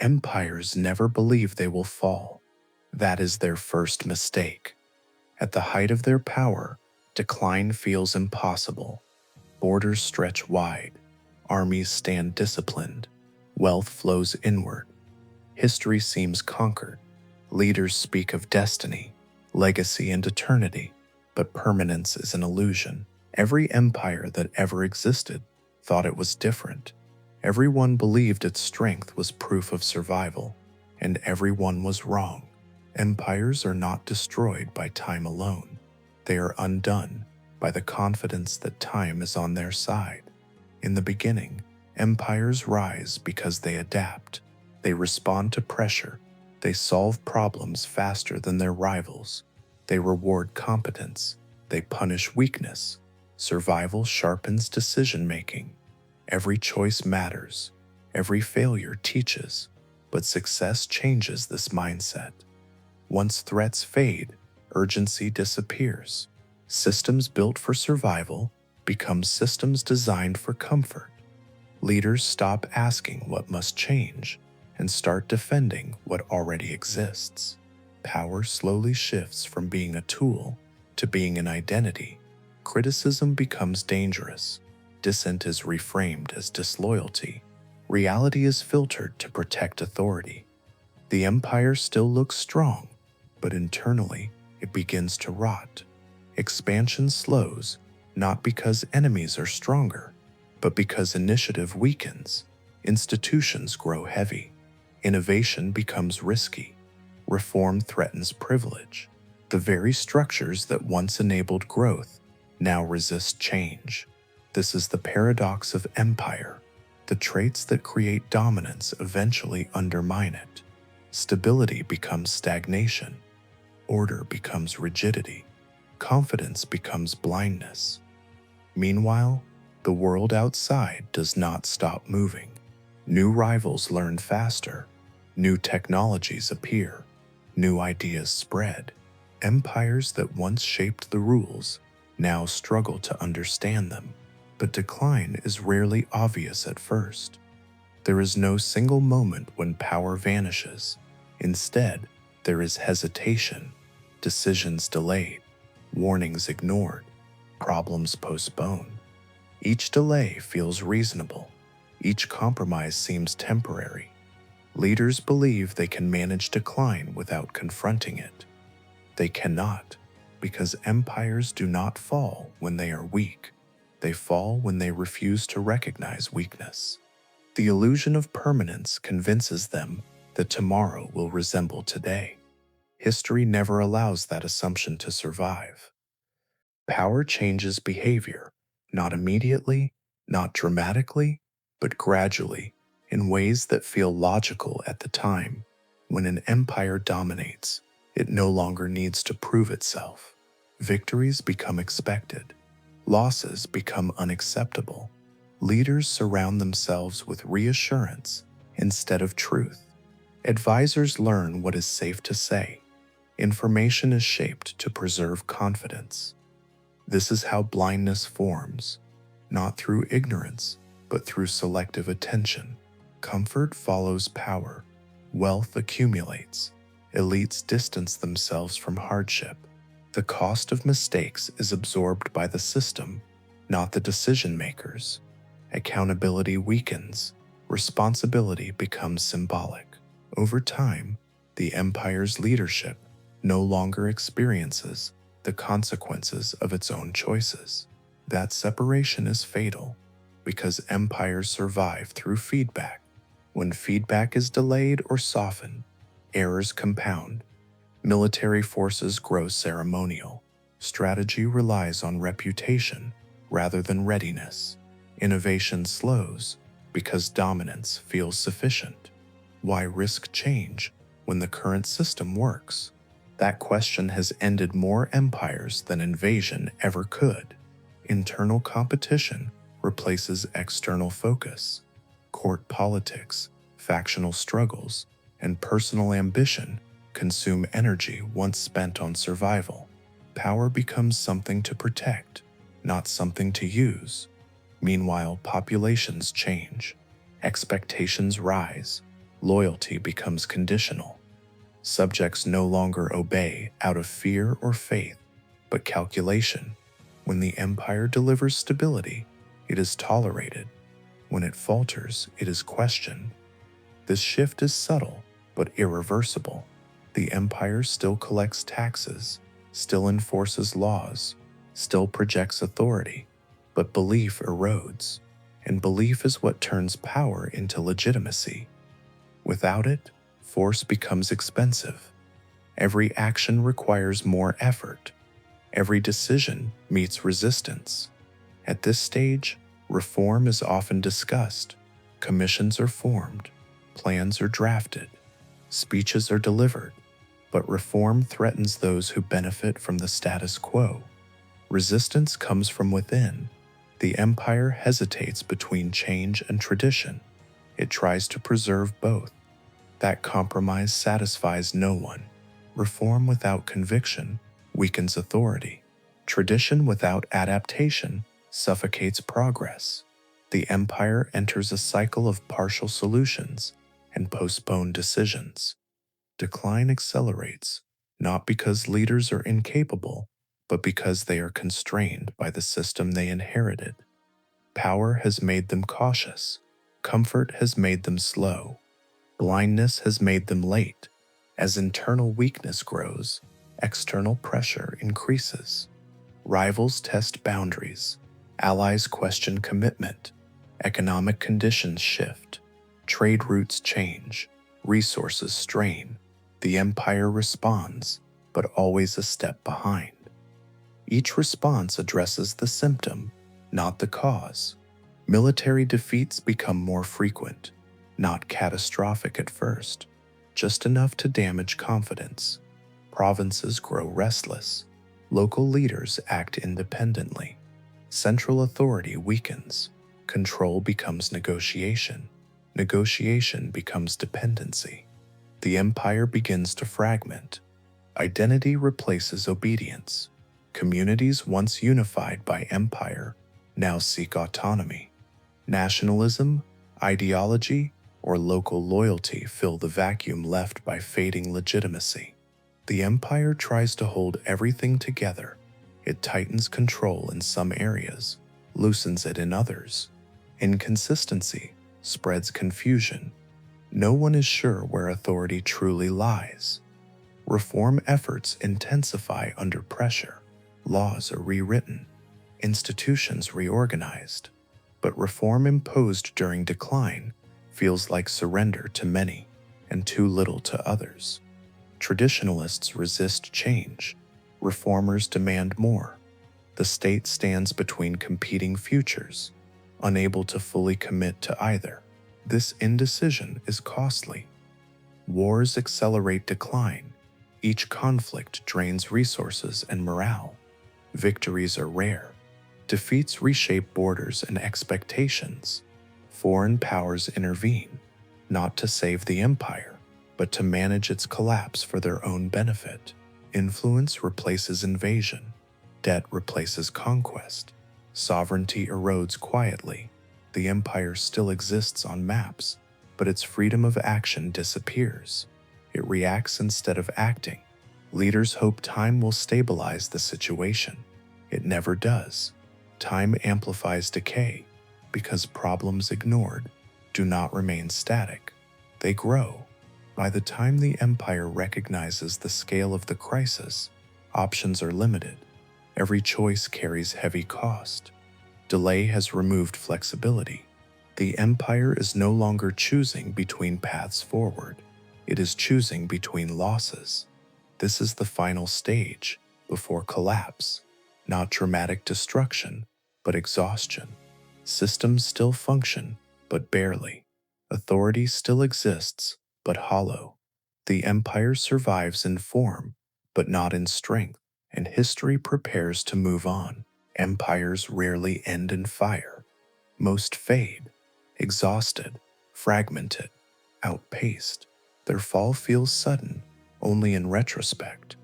Empires never believe they will fall. That is their first mistake. At the height of their power, decline feels impossible. Borders stretch wide, armies stand disciplined, wealth flows inward. History seems conquered. Leaders speak of destiny, legacy, and eternity, but permanence is an illusion. Every empire that ever existed thought it was different. Everyone believed its strength was proof of survival, and everyone was wrong. Empires are not destroyed by time alone. They are undone by the confidence that time is on their side. In the beginning, empires rise because they adapt. They respond to pressure. They solve problems faster than their rivals. They reward competence. They punish weakness. Survival sharpens decision-making. Every choice matters. Every failure teaches. But success changes this mindset. Once threats fade, urgency disappears. Systems built for survival become systems designed for comfort. Leaders stop asking what must change and start defending what already exists. Power slowly shifts from being a tool to being an identity. Criticism becomes dangerous. Dissent is reframed as disloyalty. Reality is filtered to protect authority. The empire still looks strong, but internally it begins to rot. Expansion slows, not because enemies are stronger, but because initiative weakens. Institutions grow heavy. Innovation becomes risky. Reform threatens privilege. The very structures that once enabled growth now resist change. This is the paradox of empire. The traits that create dominance eventually undermine it. Stability becomes stagnation. Order becomes rigidity. Confidence becomes blindness. Meanwhile, the world outside does not stop moving. New rivals learn faster. New technologies appear. New ideas spread. Empires that once shaped the rules now struggle to understand them. But decline is rarely obvious at first. There is no single moment when power vanishes. Instead, there is hesitation, decisions delayed, warnings ignored, problems postponed. Each delay feels reasonable. Each compromise seems temporary. Leaders believe they can manage decline without confronting it. They cannot, because empires do not fall when they are weak. They fall when they refuse to recognize weakness. The illusion of permanence convinces them that tomorrow will resemble today. History never allows that assumption to survive. Power changes behavior, not immediately, not dramatically, but gradually, in ways that feel logical at the time. When an empire dominates, it no longer needs to prove itself. Victories become expected. Losses become unacceptable. Leaders surround themselves with reassurance instead of truth. Advisors learn what is safe to say. Information is shaped to preserve confidence. This is how blindness forms, not through ignorance, but through selective attention. Comfort follows power. Wealth accumulates. Elites distance themselves from hardship. The cost of mistakes is absorbed by the system, not the decision-makers. Accountability weakens. Responsibility becomes symbolic. Over time, the empire's leadership no longer experiences the consequences of its own choices. That separation is fatal because empires survive through feedback. When feedback is delayed or softened, errors compound. Military forces grow ceremonial. Strategy relies on reputation rather than readiness. Innovation slows because dominance feels sufficient. Why risk change when the current system works? That question has ended more empires than invasion ever could. Internal competition replaces external focus. Court politics, factional struggles, and personal ambition consume energy once spent on survival. Power becomes something to protect, not something to use. Meanwhile, populations change. Expectations rise. Loyalty becomes conditional. Subjects no longer obey out of fear or faith, but calculation. When the empire delivers stability, it is tolerated. When it falters, it is questioned. This shift is subtle, but irreversible. The empire still collects taxes, still enforces laws, still projects authority, but belief erodes, and belief is what turns power into legitimacy. Without it, force becomes expensive. Every action requires more effort. Every decision meets resistance. At this stage, reform is often discussed, commissions are formed, plans are drafted, speeches are delivered, but reform threatens those who benefit from the status quo. Resistance comes from within. The empire hesitates between change and tradition. It tries to preserve both. That compromise satisfies no one. Reform without conviction weakens authority. Tradition without adaptation suffocates progress. The empire enters a cycle of partial solutions and postponed decisions. Decline accelerates, not because leaders are incapable, but because they are constrained by the system they inherited. Power has made them cautious. Comfort has made them slow. Blindness has made them late. As internal weakness grows, external pressure increases. Rivals test boundaries. Allies question commitment. Economic conditions shift. Trade routes change. Resources strain. The empire responds, but always a step behind. Each response addresses the symptom, not the cause. Military defeats become more frequent, not catastrophic at first, just enough to damage confidence. Provinces grow restless. Local leaders act independently. Central authority weakens. Control becomes negotiation. Negotiation becomes dependency. The empire begins to fragment. Identity replaces obedience. Communities once unified by empire now seek autonomy. Nationalism, ideology, or local loyalty fill the vacuum left by fading legitimacy. The empire tries to hold everything together. It tightens control in some areas, loosens it in others. Inconsistency spreads confusion. No one is sure where authority truly lies. Reform efforts intensify under pressure. Laws are rewritten. Institutions reorganized. But reform imposed during decline feels like surrender to many and too little to others. Traditionalists resist change. Reformers demand more. The state stands between competing futures, unable to fully commit to either. This indecision is costly. Wars accelerate decline. Each conflict drains resources and morale. Victories are rare. Defeats reshape borders and expectations. Foreign powers intervene, not to save the empire, but to manage its collapse for their own benefit. Influence replaces invasion. Debt replaces conquest. Sovereignty erodes quietly. The empire still exists on maps, but its freedom of action disappears. It reacts instead of acting. Leaders hope time will stabilize the situation. It never does. Time amplifies decay because problems ignored do not remain static. They grow. By the time the empire recognizes the scale of the crisis, options are limited. Every choice carries heavy cost. Delay has removed flexibility. The empire is no longer choosing between paths forward. It is choosing between losses. This is the final stage, before collapse. Not dramatic destruction, but exhaustion. Systems still function, but barely. Authority still exists, but hollow. The empire survives in form, but not in strength, and history prepares to move on. Empires rarely end in fire. Most fade, exhausted, fragmented, outpaced. Their fall feels sudden, only in retrospect.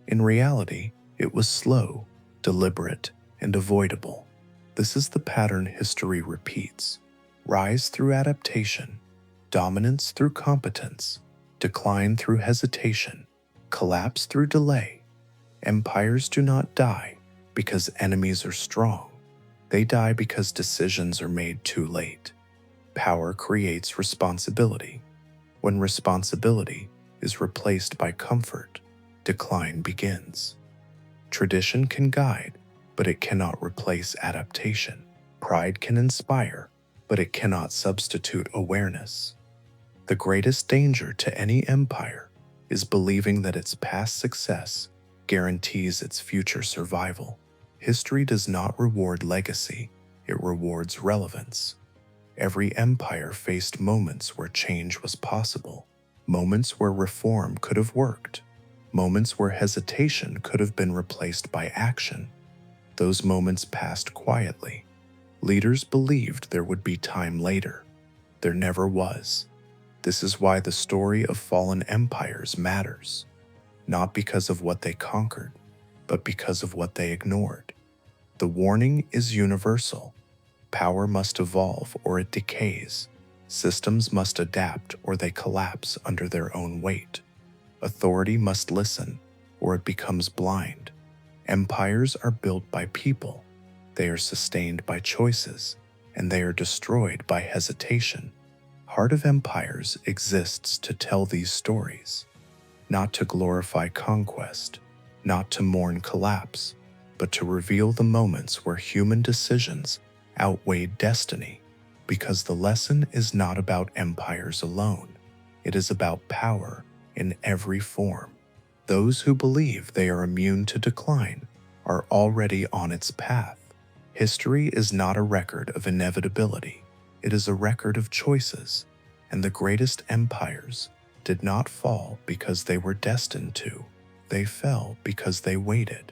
In reality, it was slow, deliberate, and avoidable. This is the pattern history repeats. Rise through adaptation, dominance through competence, decline through hesitation, collapse through delay. Empires do not die because enemies are strong. They die because decisions are made too late. Power creates responsibility. When responsibility is replaced by comfort, decline begins. Tradition can guide, but it cannot replace adaptation. Pride can inspire, but it cannot substitute awareness. The greatest danger to any empire is believing that its past success guarantees its future survival. History does not reward legacy, it rewards relevance. Every empire faced moments where change was possible, moments where reform could have worked, moments where hesitation could have been replaced by action. Those moments passed quietly. Leaders believed there would be time later. There never was. This is why the story of fallen empires matters, not because of what they conquered, but because of what they ignored. The warning is universal. Power must evolve or it decays. Systems must adapt or they collapse under their own weight. Authority must listen or it becomes blind. Empires are built by people. They are sustained by choices, and they are destroyed by hesitation. Heart of Empires exists to tell these stories, not to glorify conquest, not to mourn collapse, but to reveal the moments where human decisions outweighed destiny, because the lesson is not about empires alone. It is about power in every form. Those who believe they are immune to decline are already on its path. History is not a record of inevitability. It is a record of choices, and the greatest empires did not fall because they were destined to. They fell because they waited.